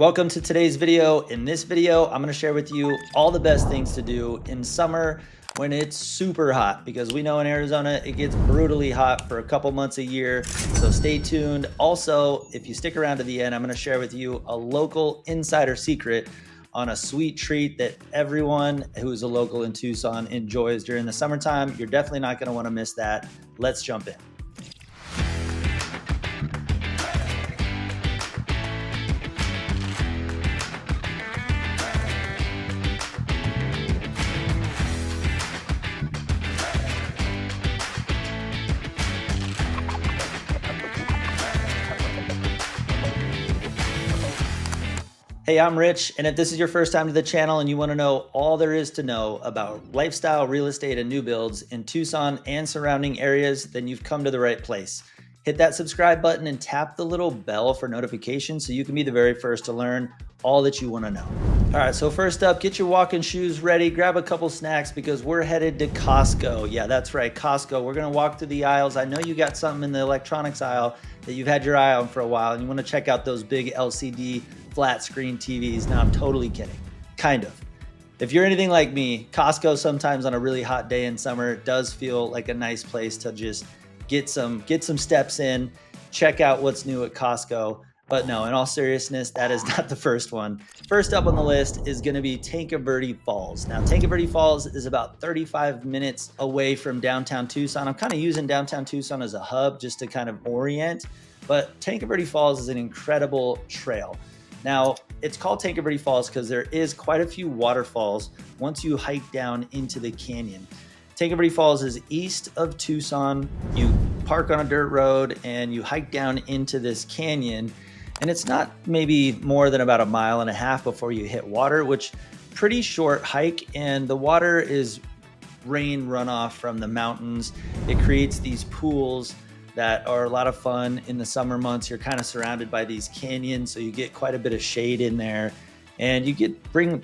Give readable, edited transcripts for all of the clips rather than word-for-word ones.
Welcome to today's video. In this video, I'm gonna share with you all the best things to do in summer when it's super hot, because we know in Arizona, it gets brutally hot for a couple months a year. So stay tuned. Also, if you stick around to the end, I'm gonna share with you a local insider secret on a sweet treat that everyone who's a local in Tucson enjoys during the summertime. You're definitely not gonna wanna miss that. Let's jump in. Hey, I'm Rich, and if this is your first time to the channel and you want to know all there is to know about lifestyle, real estate, and new builds in Tucson and surrounding areas, then you've come to the right place. Hit that subscribe button and tap the little bell for notifications so you can be the very first to learn all that you want to know. All right, so first up, get your walking shoes ready, grab a couple snacks because we're headed to Costco. Yeah, that's right, Costco. We're gonna walk through the aisles. I know you got something in the electronics aisle that you've had your eye on for a while and you wanna check out those big LCD flat screen TVs. Now, I'm totally kidding, kind of. If you're anything like me, Costco sometimes on a really hot day in summer does feel like a nice place to just get some steps in, check out what's new at Costco. But no, in all seriousness, that is not the first one. First up on the list is gonna be Tankerverde Falls. Now, Tankerverde Falls is about 35 minutes away from downtown Tucson. I'm kind of using downtown Tucson as a hub just to kind of orient, but Tankerverde Falls is an incredible trail. Now, it's called Tankerverde Falls because there is quite a few waterfalls once you hike down into the canyon. Tankerverde Falls is east of Tucson. You park on a dirt road and you hike down into this canyon, and it's not maybe more than about 1.5 miles before you hit water, which pretty short hike, and the water is rain runoff from the mountains. It creates these pools that are a lot of fun in the summer months. You're kind of surrounded by these canyons, so you get quite a bit of shade in there, and you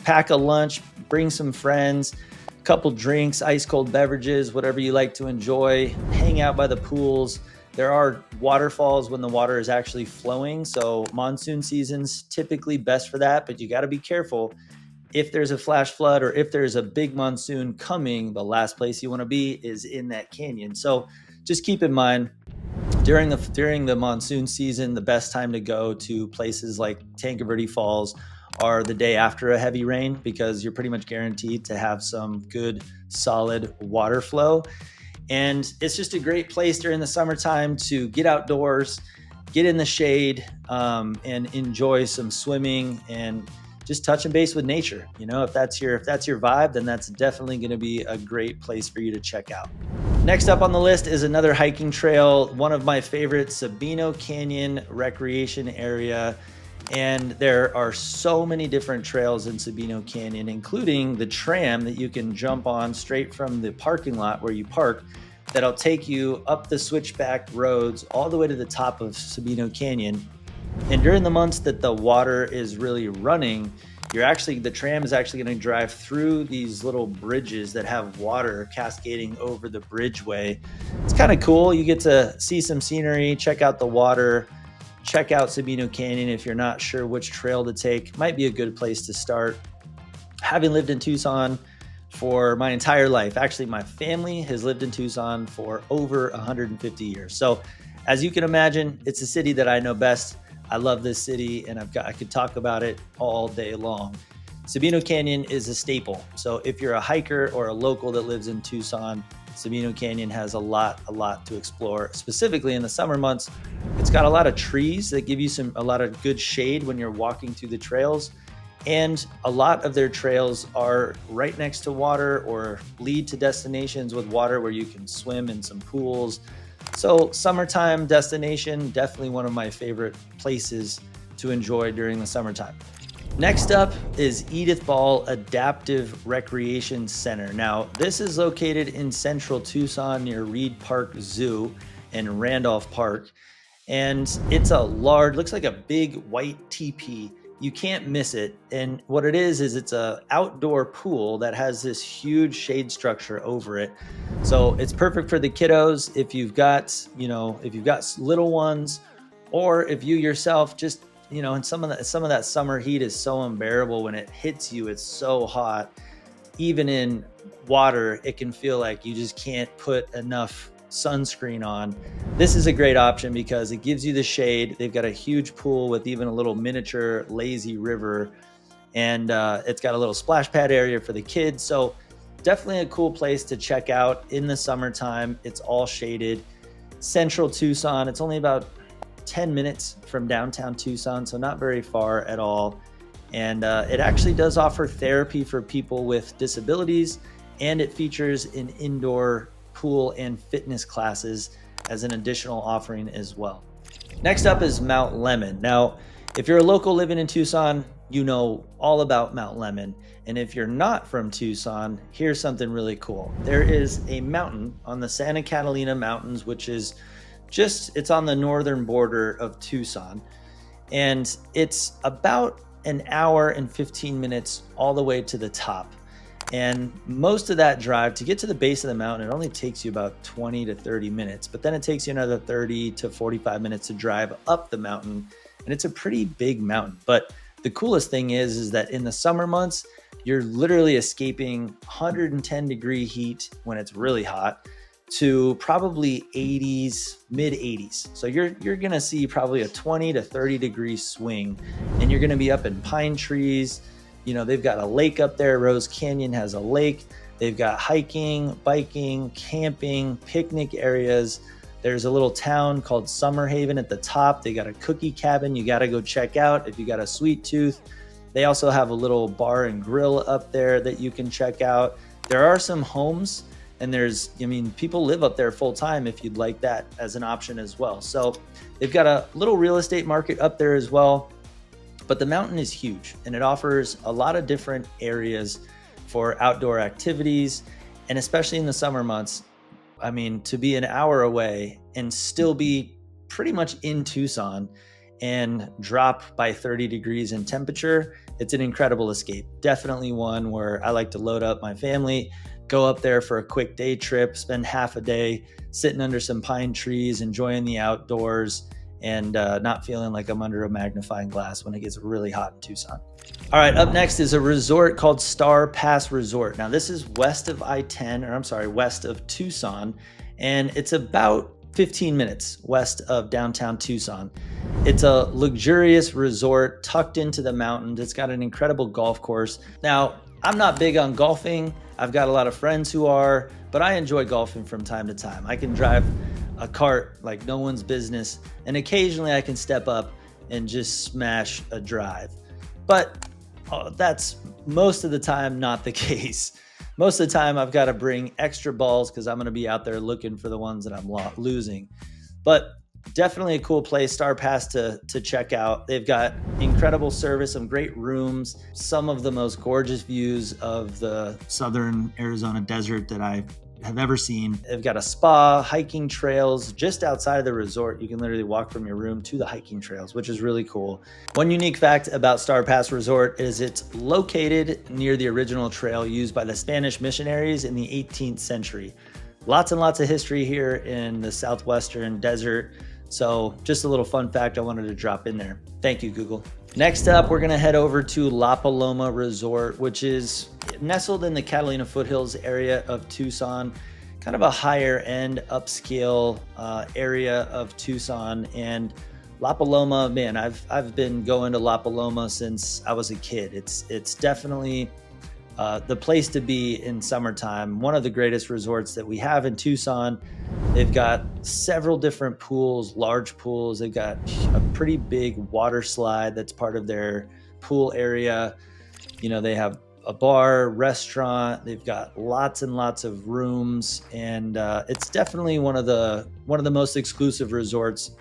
pack a lunch, bring some friends, a couple drinks, ice cold beverages, whatever you like to enjoy, hang out by the pools. There are waterfalls when the water is actually flowing, so monsoon season's typically best for that, but you got to be careful. If there's a flash flood or if there's a big monsoon coming, the last place you want to be is in that canyon. So just keep in mind, during the monsoon season, the best time to go to places like Tankerverde Falls are the day after a heavy rain, because you're pretty much guaranteed to have some good solid water flow. And it's just a great place during the summertime to get outdoors, get in the shade, and enjoy some swimming and just touching base with nature. You know, if that's your vibe, then that's definitely going to be a great place for you to check out. Next up on the list is another hiking trail, one of my favorites, Sabino Canyon Recreation Area. And there are so many different trails in Sabino Canyon, including the tram that you can jump on straight from the parking lot where you park, that'll take you up the switchback roads all the way to the top of Sabino Canyon. And during the months that the water is really running, the tram is actually going to drive through these little bridges that have water cascading over the bridgeway. It's kind of cool. You get to see some scenery, check out the water, check out Sabino Canyon. If you're not sure which trail to take, might be a good place to start. Having lived in Tucson for my entire life, actually my family has lived in Tucson for over 150 years. So as you can imagine, it's a city that I know best. I love this city, and I could talk about it all day long. Sabino Canyon is a staple. So if you're a hiker or a local that lives in Tucson, Sabino Canyon has a lot to explore, specifically in the summer months. It's got a lot of trees that give you a lot of good shade when you're walking through the trails. And a lot of their trails are right next to water or lead to destinations with water where you can swim in some pools. So summertime destination, definitely one of my favorite places to enjoy during the summertime. Next up is Edith Ball Adaptive Recreation Center. Now, this is located in central Tucson near Reed Park Zoo and Randolph Park. And it's looks like a big white teepee. You can't miss it. And what it is it's an outdoor pool that has this huge shade structure over it. So it's perfect for the kiddos if you've got little ones, or if you yourself just you know, and some of that summer heat is so unbearable. When it hits you, it's so hot. Even in water, it can feel like you just can't put enough sunscreen on. This is a great option because it gives you the shade. They've got a huge pool with even a little miniature lazy river, and it's got a little splash pad area for the kids. So definitely a cool place to check out in the summertime. It's all shaded. Central Tucson, it's only about 10 minutes from downtown Tucson, so not very far at all. And it actually does offer therapy for people with disabilities, and it features an indoor pool and fitness classes as an additional offering as well. Next up is Mount Lemmon. Now, if you're a local living in Tucson, you know all about Mount Lemmon. And if you're not from Tucson, here's something really cool. There is a mountain on the Santa Catalina Mountains, which is it's on the northern border of Tucson. And it's about an hour and 15 minutes all the way to the top. And most of that drive to get to the base of the mountain, it only takes you about 20 to 30 minutes, but then it takes you another 30 to 45 minutes to drive up the mountain. And it's a pretty big mountain. But the coolest thing is that in the summer months, you're literally escaping 110 degree heat when it's really hot to probably 80s, mid 80s. So you're gonna see probably a 20 to 30 degree swing, and you're gonna be up in pine trees. You know, they've got a lake up there. Rose Canyon has a lake. They've got hiking, biking, camping, picnic areas. There's a little town called Summer Haven at the top. They got a cookie cabin you got to go check out if you got a sweet tooth. They also have a little bar and grill up there that you can check out. There are some homes, and people live up there full time if you'd like that as an option as well. So they've got a little real estate market up there as well. But the mountain is huge, and it offers a lot of different areas for outdoor activities, and especially in the summer months. I mean, to be an hour away and still be pretty much in Tucson and drop by 30 degrees in temperature, it's an incredible escape. Definitely one where I like to load up my family, go up there for a quick day trip, spend half a day sitting under some pine trees, enjoying the outdoors, and not feeling like I'm under a magnifying glass when it gets really hot in Tucson. All right, up next is a resort called Star Pass Resort. Now, this is west of west of Tucson, and it's about 15 minutes west of downtown Tucson. It's a luxurious resort tucked into the mountains. It's got an incredible golf course. Now, I'm not big on golfing. I've got a lot of friends who are, but I enjoy golfing from time to time. I can drive a cart like no one's business, and occasionally I can step up and just smash a drive. But that's most of the time not the case. Most of the time I've got to bring extra balls because I'm going to be out there looking for the ones that I'm losing. But definitely a cool place, Star Pass, to check out. They've got incredible service, some great rooms, some of the most gorgeous views of the southern Arizona desert that I have ever seen. They've got a spa, hiking trails just outside of the resort. You can literally walk from your room to the hiking trails, which is really cool. One unique fact about Star Pass Resort is it's located near the original trail used by the Spanish missionaries in the 18th century. Lots and lots of history here in the southwestern desert. So just a little fun fact I wanted to drop in there. Thank you, Google. Next up, we're gonna head over to Lapoma Resort, which is nestled in the Catalina foothills area of Tucson, kind of a higher end upscale area of Tucson. And Lapoma, man, I've been going to Lapoma since I was a kid. It's definitely the place to be in summertime. One of the greatest resorts that we have in Tucson. They've got several different pools, large pools. They've got a pretty big water slide that's part of their pool area. You know, they have a bar, restaurant. They've got lots and lots of rooms, and it's definitely one of the most exclusive resorts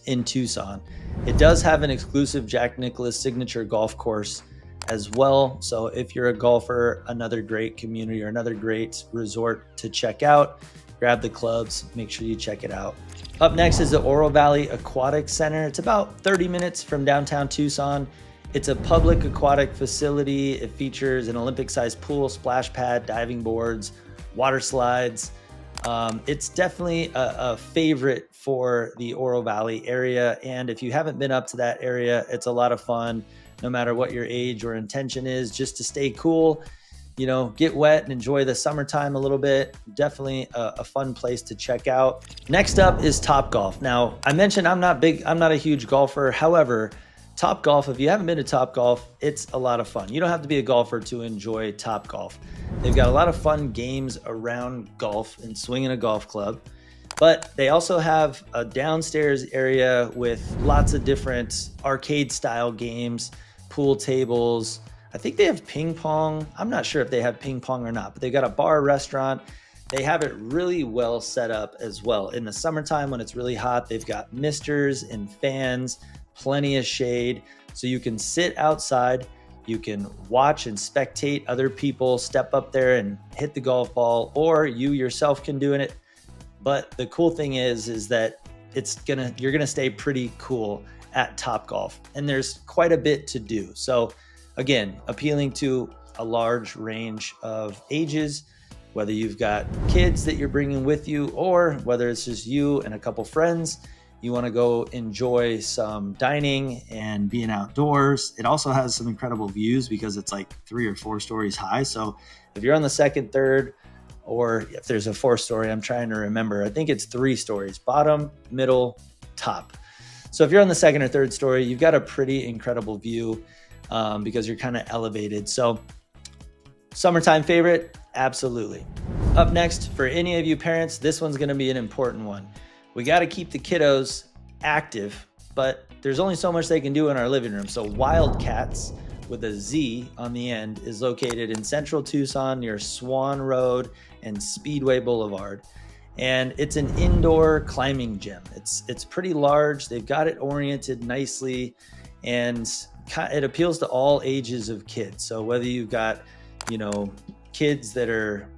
in Tucson. It does have an exclusive Jack Nicklaus signature golf course as well. So if you're a golfer, another great community or another great resort to check out. Grab the clubs, make sure you check it out. Up next is the Oro Valley Aquatic Center. It's about 30 minutes from downtown Tucson. It's a public aquatic facility. It features an Olympic-sized pool, splash pad, diving boards, water slides, It's definitely a favorite for the Oro Valley area. And if you haven't been up to that area, it's a lot of fun, no matter what your age or intention is, just to stay cool, you know, get wet and enjoy the summertime a little bit. Definitely a fun place to check out. Next up is Topgolf. Now, I mentioned I'm not a huge golfer. However, Topgolf, if you haven't been to Topgolf, it's a lot of fun. You don't have to be a golfer to enjoy Topgolf. They've got a lot of fun games around golf and swinging a golf club, but they also have a downstairs area with lots of different arcade style games, pool tables. I think they have ping pong. I'm not sure if they have ping pong or not, but they've got a bar, restaurant. They have it really well set up as well. In the summertime when it's really hot, they've got misters and fans, plenty of shade, so you can sit outside. You can watch and spectate other people step up there and hit the golf ball, or you yourself can do it. But the cool thing is that you're gonna stay pretty cool at Topgolf, and there's quite a bit to do. So again, appealing to a large range of ages, whether you've got kids that you're bringing with you, or whether it's just you and a couple friends. You want to go enjoy some dining and being outdoors. It also has some incredible views because it's like 3 or 4 stories high. So if you're on the second, third, or if there's a 4th story, I'm trying to remember. I think it's 3 stories, bottom, middle, top. So if you're on the 2nd or 3rd story, you've got a pretty incredible view because you're kind of elevated. So summertime favorite, absolutely. Up next, for any of you parents, this one's going to be an important one. We got to keep the kiddos active, but there's only so much they can do in our living room. So Wildcats, with a Z on the end, is located in central Tucson near Swan Road and Speedway Boulevard. And it's an indoor climbing gym. It's pretty large. They've got it oriented nicely, and it appeals to all ages of kids. So whether you've got, you know, kids that are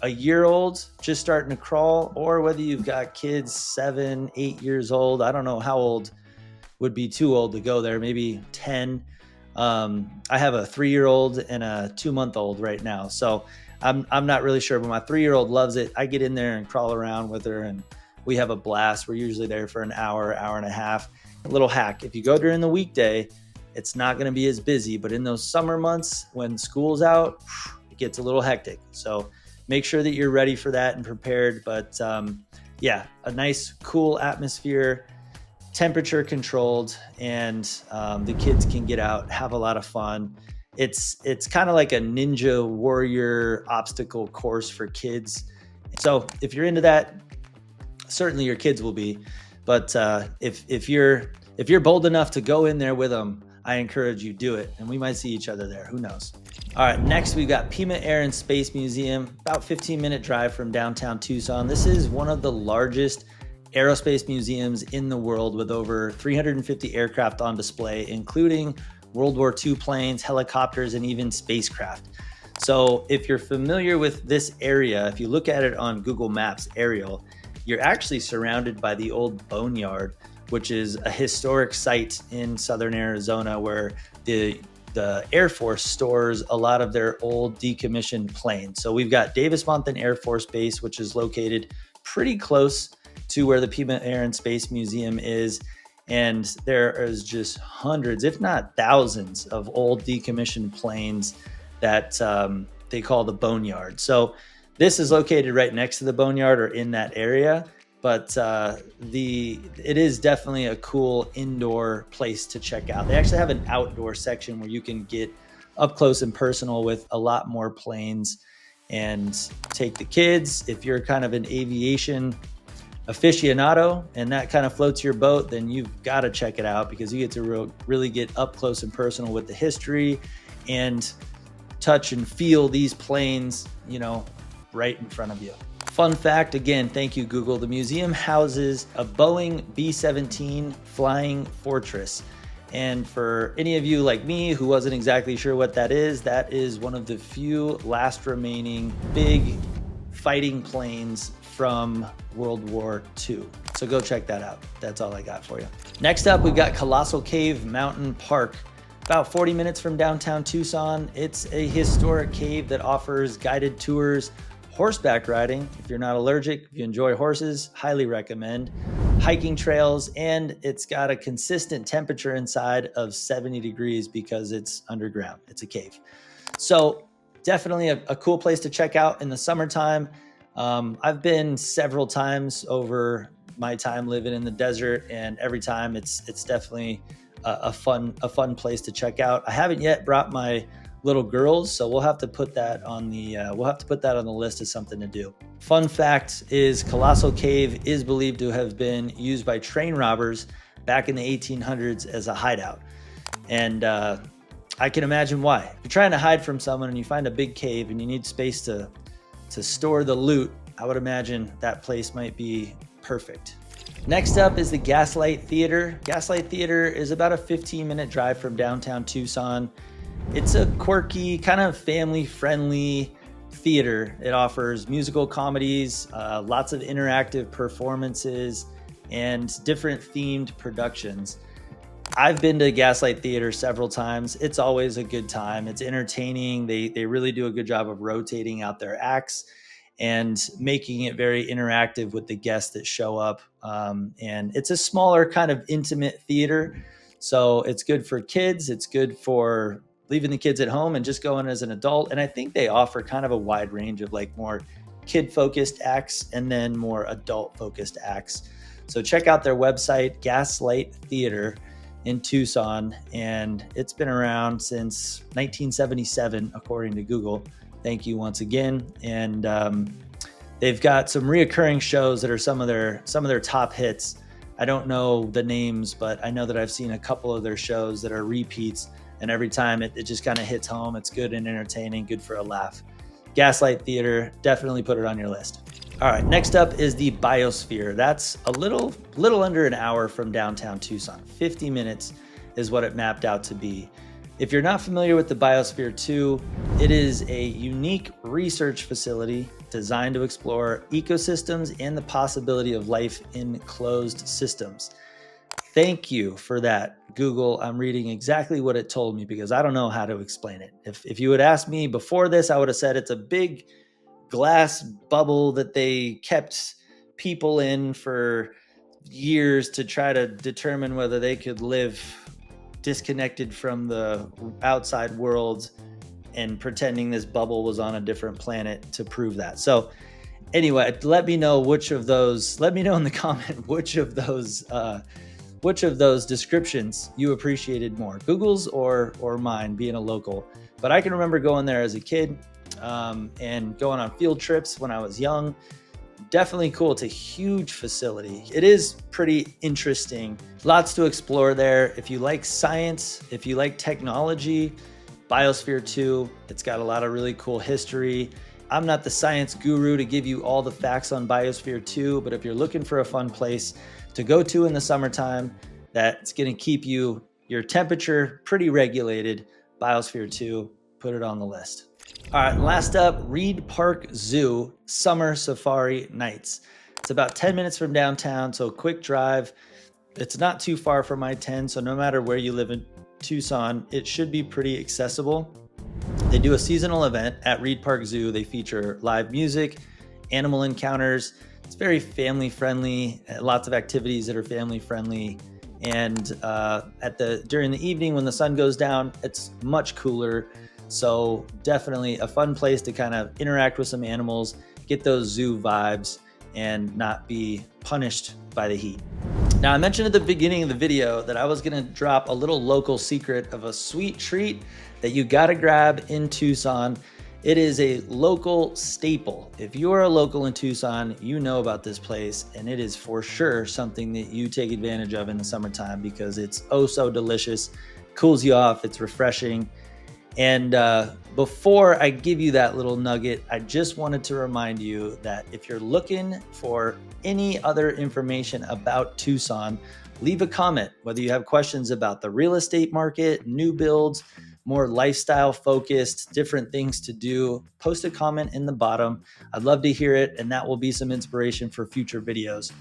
a year old just starting to crawl, or whether you've got kids 7, 8 years old. I don't know how old would be too old to go there, maybe 10. I have a 3-year-old and a 2-month-old right now, so I'm not really sure, but my 3-year-old loves it. I get in there and crawl around with her, and we have a blast. We're usually there for an hour and a half. A little hack: if you go during the weekday, it's not going to be as busy, but in those summer months when school's out, it gets a little hectic. So make sure that you're ready for that and prepared. But yeah, a nice, cool atmosphere, temperature controlled, and the kids can get out, have a lot of fun. It's kind of like a ninja warrior obstacle course for kids. So if you're into that, certainly your kids will be. But if you're bold enough to go in there with them, I encourage you do it, and we might see each other there. Who knows? All right, next we've got Pima Air and Space Museum, about 15-minute drive from downtown Tucson. This is one of the largest aerospace museums in the world, with over 350 aircraft on display, including World War II planes, helicopters, and even spacecraft. So if you're familiar with this area, if you look at it on Google Maps aerial, you're actually surrounded by the old Boneyard, which is a historic site in southern Arizona where the Air Force stores a lot of their old decommissioned planes. So we've got Davis-Monthan Air Force Base, which is located pretty close to where the Pima Air and Space Museum is. And there is just hundreds, if not thousands, of old decommissioned planes that they call the Boneyard. So this is located right next to the Boneyard, or in that area. But it is definitely a cool indoor place to check out. They actually have an outdoor section where you can get up close and personal with a lot more planes and take the kids. If you're kind of an aviation aficionado and that kind of floats your boat, then you've got to check it out, because you get to really get up close and personal with the history and touch and feel these planes, you know, right in front of you. Fun fact, again, thank you, Google. The museum houses a Boeing B-17 Flying Fortress. And for any of you like me who wasn't exactly sure what that is one of the few last remaining big fighting planes from World War II. So go check that out. That's all I got for you. Next up, we've got Colossal Cave Mountain Park. About 40 minutes from downtown Tucson. It's a historic cave that offers guided tours, Horseback riding, if you're not allergic, if you enjoy horses, highly recommend. Hiking trails, and it's got a consistent temperature inside of 70 degrees because it's underground. It's a cave. So definitely a cool place to check out in the summertime. I've been several times over my time living in the desert, and every time it's definitely a fun place to check out. I haven't yet brought my little girls, so we'll have to put that on the list as something to do. Fun fact is Colossal Cave is believed to have been used by train robbers back in the 1800s as a hideout, and I can imagine why. If you're trying to hide from someone and you find a big cave and you need space to store the loot, I would imagine that place might be perfect. Next up is the Gaslight Theater. Gaslight Theater is about a 15-minute drive from downtown Tucson. It's a quirky, kind of family-friendly theater. It offers musical comedies, lots of interactive performances, and different themed productions. I've been to Gaslight Theater several times. It's always a good time. It's entertaining. They really do a good job of rotating out their acts and making it very interactive with the guests that show up. And it's a smaller kind of intimate theater. So it's good for kids. It's good for leaving the kids at home and just going as an adult. And I think they offer kind of a wide range of like more kid-focused acts and then more adult-focused acts. So check out their website, Gaslight Theater in Tucson, and it's been around since 1977, according to Google. Thank you once again. And they've got some reoccurring shows that are some of their top hits. I don't know the names, but I know that I've seen a couple of their shows that are repeats, and every time it just kind of hits home. It's good and entertaining, good for a laugh. Gaslight Theater, definitely put it on your list. All right, next up is the Biosphere. That's a little under an hour from downtown Tucson. 50 minutes is what it mapped out to be. If you're not familiar with the Biosphere II, it is a unique research facility designed to explore ecosystems and the possibility of life in closed systems. Thank you for that, Google. I'm reading exactly what it told me because I don't know how to explain it. If you had asked me before this, I would have said it's a big glass bubble that they kept people in for years to try to determine whether they could live disconnected from the outside world, and pretending this bubble was on a different planet to prove that. So anyway, let me know in the comment which of those descriptions you appreciated more, Google's or mine, being a local. But I can remember going there as a kid and going on field trips when I was young. Definitely cool. It's a huge facility. It is pretty interesting. Lots to explore there. If you like science, if you like technology, Biosphere II, it's got a lot of really cool history. I'm not the science guru to give you all the facts on Biosphere II, but if you're looking for a fun place to go to in the summertime that's going to keep your temperature pretty regulated, Biosphere II, put it on the list. All right, last up, Reed Park Zoo Summer Safari Nights. It's about 10 minutes from downtown, so a quick drive. It's not too far from I-10, so no matter where you live in Tucson, it should be pretty accessible. They do a seasonal event at Reed Park Zoo. They feature live music, animal encounters. It's very family friendly, lots of activities that are family friendly. And during the evening when the sun goes down, it's much cooler. So definitely a fun place to kind of interact with some animals, get those zoo vibes, and not be punished by the heat. Now, I mentioned at the beginning of the video that I was gonna drop a little local secret of a sweet treat that you gotta grab in Tucson. It is a local staple. If you are a local in Tucson, you know about this place, and it is for sure something that you take advantage of in the summertime because it's oh so delicious, cools you off, it's refreshing. And before I give you that little nugget, I just wanted to remind you that if you're looking for any other information about Tucson, leave a comment, whether you have questions about the real estate market, new builds, more lifestyle focused, different things to do, post a comment in the bottom. I'd love to hear it, and that will be some inspiration for future videos.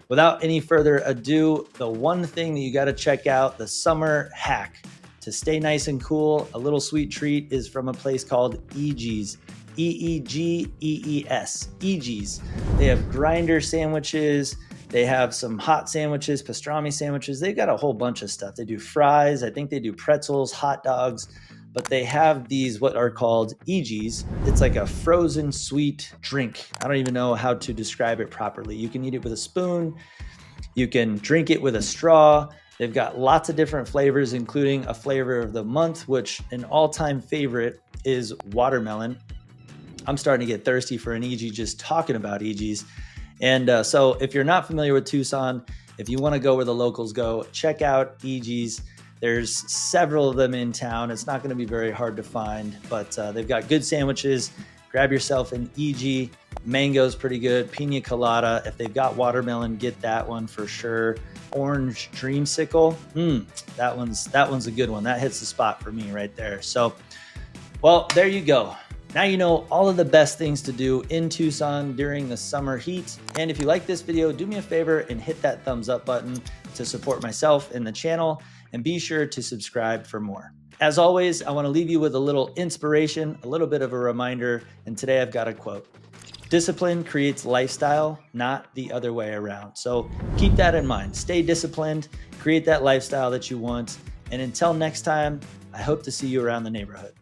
Without any further ado, the one thing that you got to check out, the summer hack to stay nice and cool, a little sweet treat is from a place called EG's. E-E-G-E-E-S, EGs. They have grinder sandwiches. They have some hot sandwiches, pastrami sandwiches. They've got a whole bunch of stuff. They do fries. I think they do pretzels, hot dogs, but they have these what are called EGs. It's like a frozen sweet drink. I don't even know how to describe it properly. You can eat it with a spoon. You can drink it with a straw. They've got lots of different flavors, including a flavor of the month, which an all-time favorite is watermelon. I'm starting to get thirsty for an EG just talking about EGs. And so if you're not familiar with Tucson, if you want to go where the locals go, check out EGs. There's several of them in town. It's not going to be very hard to find, but they've got good sandwiches. Grab yourself an EG. Mango's pretty good. Pina colada. If they've got watermelon, get that one for sure. Orange dreamsicle. That one's a good one. That hits the spot for me right there. So, well, there you go. Now you know all of the best things to do in Tucson during the summer heat. And if you like this video, do me a favor and hit that thumbs up button to support myself and the channel, and be sure to subscribe for more. As always, I want to leave you with a little inspiration, a little bit of a reminder, and today I've got a quote. Discipline creates lifestyle, not the other way around. So keep that in mind. Stay disciplined, create that lifestyle that you want, and until next time, I hope to see you around the neighborhood.